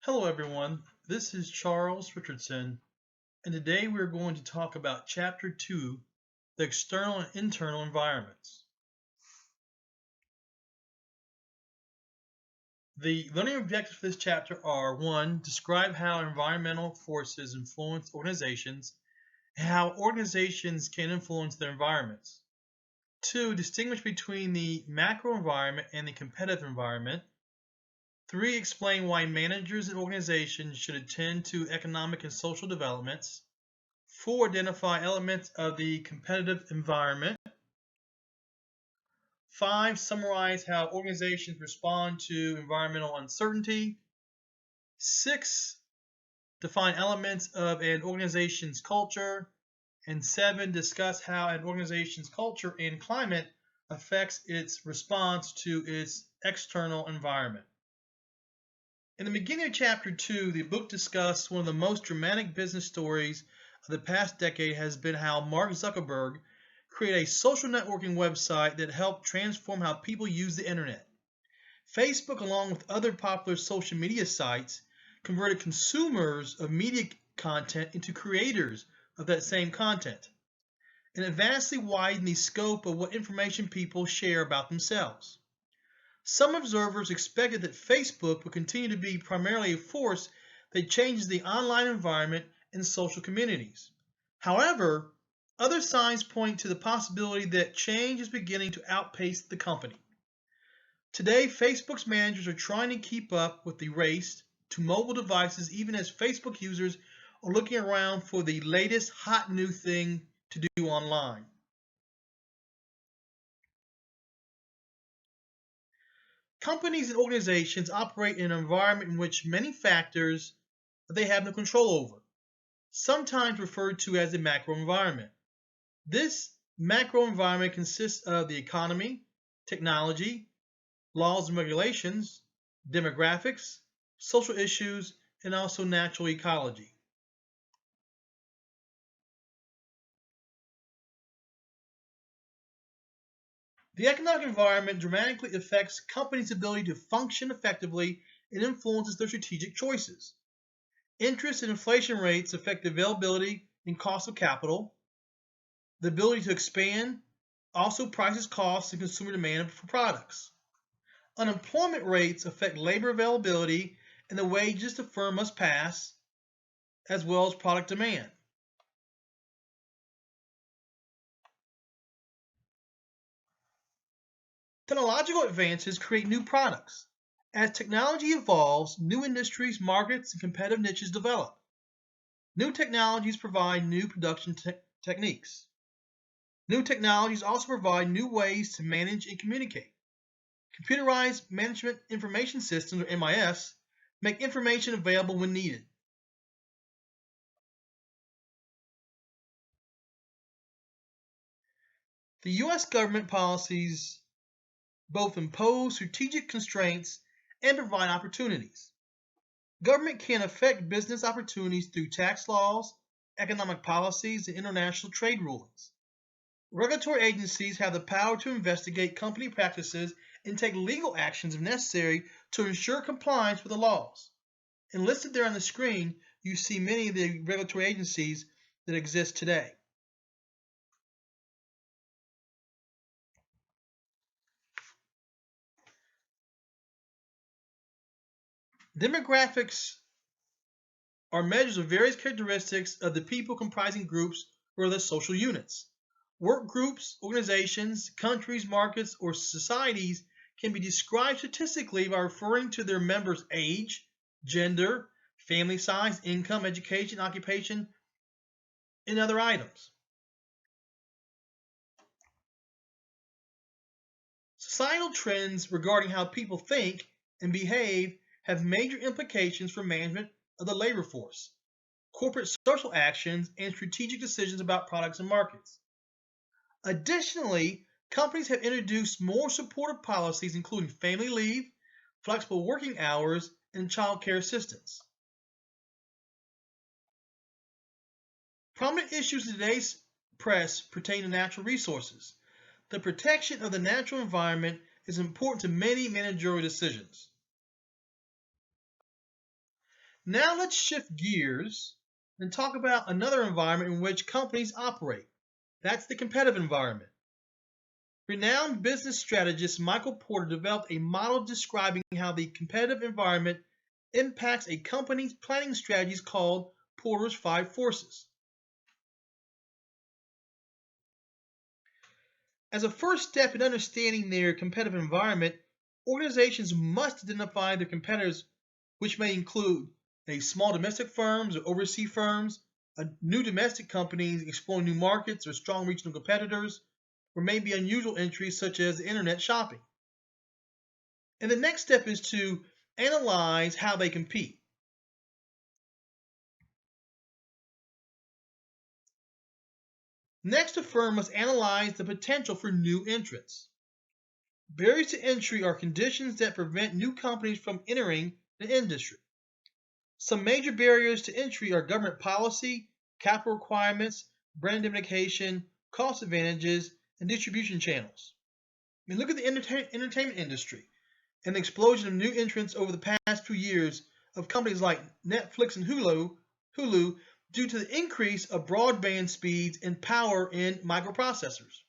Hello everyone, this is Charles Richardson, and today we're going to talk about Chapter 2, the external and internal environments. The learning objectives for this chapter are 1. Describe how environmental forces influence organizations and how organizations can influence their environments. 2. Distinguish between the macro environment and the competitive environment. 3. Explain why managers and organizations should attend to economic and social developments. 4. Identify elements of the competitive environment. 5. Summarize how organizations respond to environmental uncertainty. 6. Define elements of an organization's culture. And 7. Discuss how an organization's culture and climate affects its response to its external environment. In the beginning of Chapter 2, the book discussed one of the most dramatic business stories of the past decade has been how Mark Zuckerberg created a social networking website that helped transform how people use the internet. Facebook, along with other popular social media sites, converted consumers of media content into creators of that same content, and it vastly widened the scope of what information people share about themselves. Some observers expected that Facebook would continue to be primarily a force that changes the online environment and social communities. However, other signs point to the possibility that change is beginning to outpace the company. Today, Facebook's managers are trying to keep up with the race to mobile devices, even as Facebook users are looking around for the latest hot new thing to do online. Companies and organizations operate in an environment in which many factors that they have no control over, sometimes referred to as the macro environment. This macro environment consists of the economy, technology, laws and regulations, demographics, social issues, and also natural ecology. The economic environment dramatically affects companies' ability to function effectively and influences their strategic choices. Interest and inflation rates affect the availability and cost of capital. The ability to expand also prices costs and consumer demand for products. Unemployment rates affect labor availability and the wages the firm must pass, as well as product demand. Technological advances create new products. As technology evolves, new industries, markets, and competitive niches develop. New technologies provide new production techniques. New technologies also provide new ways to manage and communicate. Computerized Management Information Systems, or MIS, make information available when needed. The U.S. government policies both impose strategic constraints and provide opportunities. Government can affect business opportunities through tax laws, economic policies, and international trade rulings. Regulatory agencies have the power to investigate company practices and take legal actions if necessary to ensure compliance with the laws. And listed there on the screen, you see many of the regulatory agencies that exist today. Demographics are measures of various characteristics of the people comprising groups or the social units. Work groups, organizations, countries, markets, or societies can be described statistically by referring to their members' age, gender, family size, income, education, occupation, and other items. Societal trends regarding how people think and behave have major implications for management of the labor force, corporate social actions, and strategic decisions about products and markets. Additionally, companies have introduced more supportive policies, including family leave, flexible working hours, and child care assistance. Prominent issues in today's press pertain to natural resources. The protection of the natural environment is important to many managerial decisions. Now let's shift gears and talk about another environment in which companies operate. That's the competitive environment. Renowned business strategist Michael Porter developed a model describing how the competitive environment impacts a company's planning strategies called Porter's 5 Forces. As a first step in understanding their competitive environment, organizations must identify their competitors, which may include small domestic firms or overseas firms, new domestic companies exploring new markets or strong regional competitors, or maybe unusual entries such as internet shopping. And the next step is to analyze how they compete. Next, a firm must analyze the potential for new entrants. Barriers to entry are conditions that prevent new companies from entering the industry. Some major barriers to entry are government policy, capital requirements, brand identification, cost advantages, and distribution channels. I mean, look at the entertainment industry and the explosion of new entrants over the past few years of companies like Netflix and Hulu due to the increase of broadband speeds and power in microprocessors.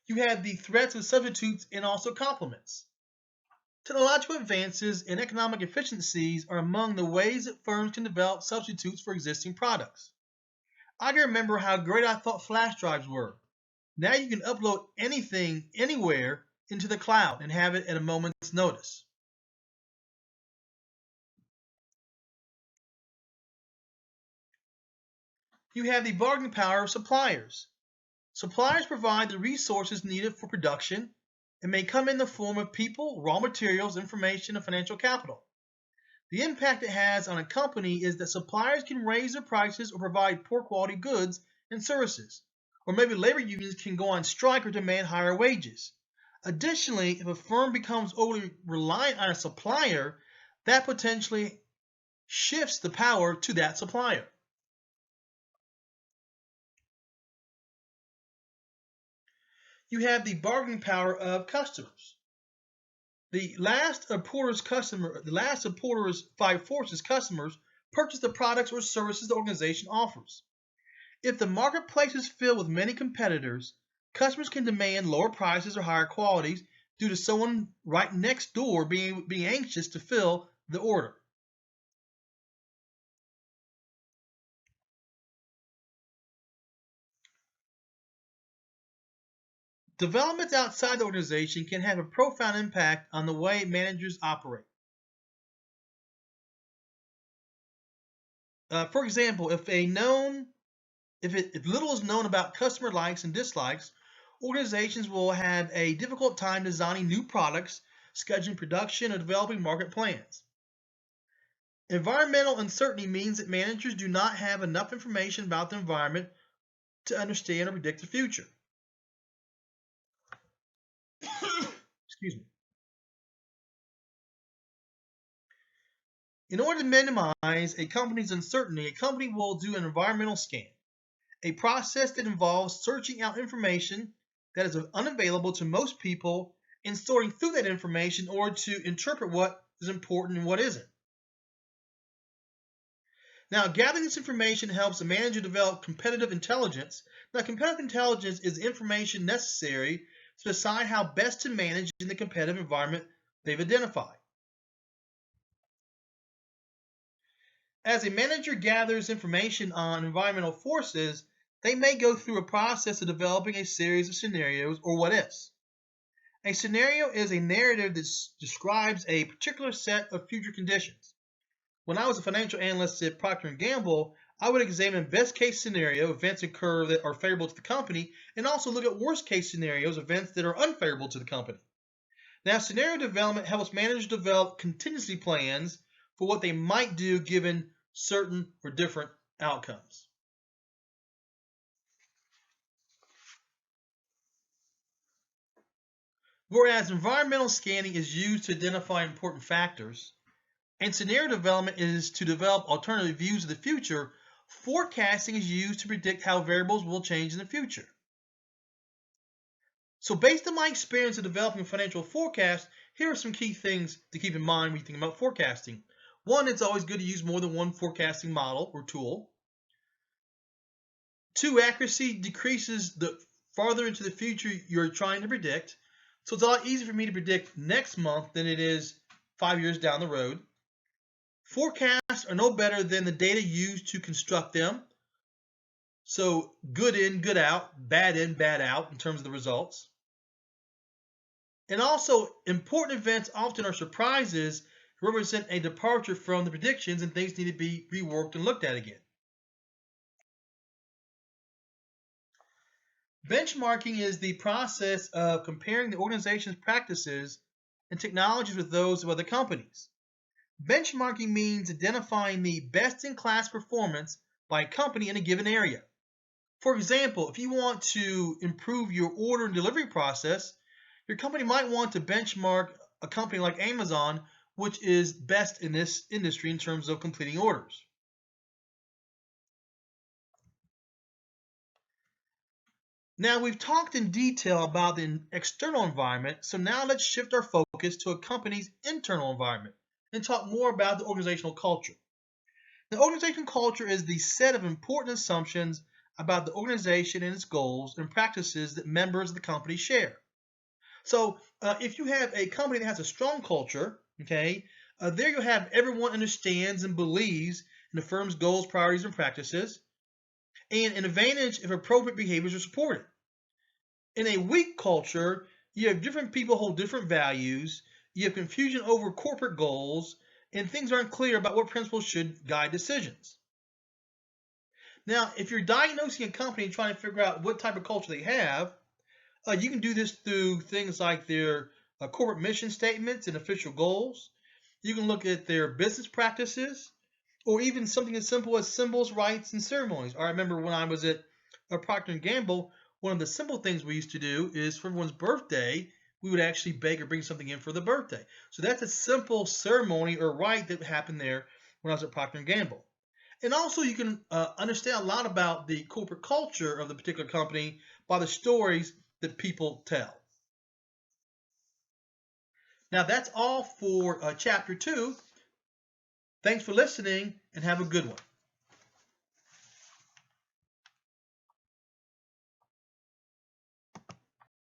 You have the threats of substitutes and also complements. Technological advances and economic efficiencies are among the ways that firms can develop substitutes for existing products. I can remember how great I thought flash drives were. Now you can upload anything, anywhere, into the cloud and have it at a moment's notice. You have the bargaining power of suppliers. Suppliers provide the resources needed for production and may come in the form of people, raw materials, information, and financial capital. The impact it has on a company is that suppliers can raise their prices or provide poor quality goods and services. Or maybe labor unions can go on strike or demand higher wages. Additionally, if a firm becomes overly reliant on a supplier, that potentially shifts the power to that supplier. You have the bargaining power of customers. The last of Porter's 5 Forces customers purchase the products or services the organization offers. If the marketplace is filled with many competitors, customers can demand lower prices or higher qualities due to someone right next door being anxious to fill the order. Developments outside the organization can have a profound impact on the way managers operate. For example, if little is known about customer likes and dislikes, organizations will have a difficult time designing new products, scheduling production, or developing market plans. Environmental uncertainty means that managers do not have enough information about the environment to understand or predict the future. Excuse me. In order to minimize a company's uncertainty, a company will do an environmental scan, a process that involves searching out information that is unavailable to most people and sorting through that information in order to interpret what is important and what isn't. Now, gathering this information helps a manager develop competitive intelligence. Now, competitive intelligence is information necessary to decide how best to manage in the competitive environment they've identified. As a manager gathers information on environmental forces, they may go through a process of developing a series of scenarios or what-ifs. A scenario is a narrative that describes a particular set of future conditions. When I was a financial analyst at Procter & Gamble, I would examine best-case scenario, events occur that are favorable to the company, and also look at worst-case scenarios, events that are unfavorable to the company. Now, scenario development helps managers develop contingency plans for what they might do given certain or different outcomes. Whereas environmental scanning is used to identify important factors, and scenario development is to develop alternative views of the future, forecasting is used to predict how variables will change in the future. So based on my experience of developing a financial forecast, here are some key things to keep in mind when you think about forecasting. One, it's always good to use more than one forecasting model or tool. Two, accuracy decreases the farther into the future you're trying to predict. So it's a lot easier for me to predict next month than it is 5 years down the road. Forecasts are no better than the data used to construct them. So good in, good out, bad in, bad out in terms of the results. And also, important events often are surprises, represent a departure from the predictions, and things need to be reworked and looked at again. Benchmarking is the process of comparing the organization's practices and technologies with those of other companies. Benchmarking means identifying the best-in-class performance by a company in a given area. For example, if you want to improve your order and delivery process, your company might want to benchmark a company like Amazon, which is best in this industry in terms of completing orders. Now, we've talked in detail about the external environment, so now let's shift our focus to a company's internal environment and talk more about the organizational culture. The organizational culture is the set of important assumptions about the organization and its goals and practices that members of the company share. So if you have a company that has a strong culture, okay, there you have everyone understands and believes in the firm's goals, priorities, and practices, and an advantage if appropriate behaviors are supported. In a weak culture, you have different people hold different values, you have confusion over corporate goals, and things aren't clear about what principles should guide decisions. Now, if you're diagnosing a company and trying to figure out what type of culture they have, you can do this through things like their corporate mission statements and official goals. You can look at their business practices, or even something as simple as symbols, rites, and ceremonies. I remember when I was at Procter & Gamble, one of the simple things we used to do is for everyone's birthday, we would actually bake or bring something in for the birthday. So that's a simple ceremony or rite that happened there when I was at Procter & Gamble. And also you can understand a lot about the corporate culture of the particular company by the stories that people tell. Now that's all for Chapter 2. Thanks for listening and have a good one.